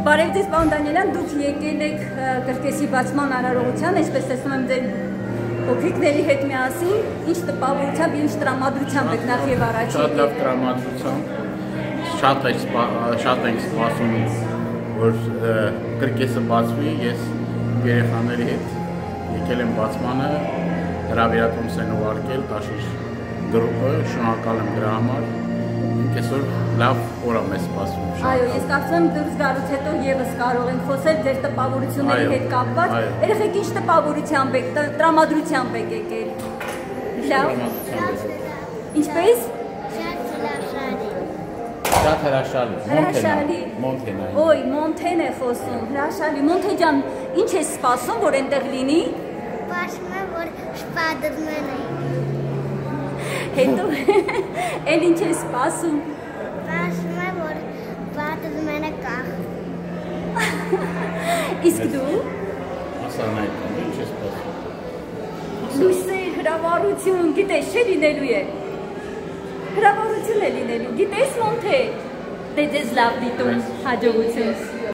Բարև ձեզ, պարոն Դանիելյան, դուք եկել եք կրկեսի բացման արարողության, այսպես տեսնում եմ ձեր փոքրիկների հետ միասին, ինչ տպավորությամբ, ինչ տրամադրությամբ եք նախ եւ առաջ եկել։ Շատ լավ տրամադրությամբ, շատ ենք սպասում, որ կրկեսը բացվի, ես երեխաների հետ եկել եմ բացմանը, հրավիրատոմս են ուղարկել, Տաշիր գրուպը, շնորհակալ եմ դրա համար։ Այսօր լավ օր եմ սպասում։ Այո, ես կարծում եմ դուրս գալուց հետո եւս կարող ենք խոսել ձեր տպավորությունների հետ կապված։ Երեխեք ինչ տպավորությամբ եք, տրամադրությամբ եք եկել։ Լավ։ Ինչպես։ Շատ հրաշալի։ Մոնթենա։ Ոյ, Մոնթեն է խոսում։ Հրաշալի։ Մոնթե ջան, ինչ է սպասում, որ այնտեղ լինի։ Սպասում եմ, որ Սպայդերմենը։ Հետո էլ ինչ է սպասում։ Սպասում եմ, որ Սպայդերմենը կախ։ Իսկ դու։ Ասան այդ, ինչ է սպասում։ Լույսեր, հրավառություն, գիտես, չէ լինելու է։ Հրավառություն է լինելու, գիտես Մոնթե։ Դե ձեզ լավ դիտում, հաջողություն։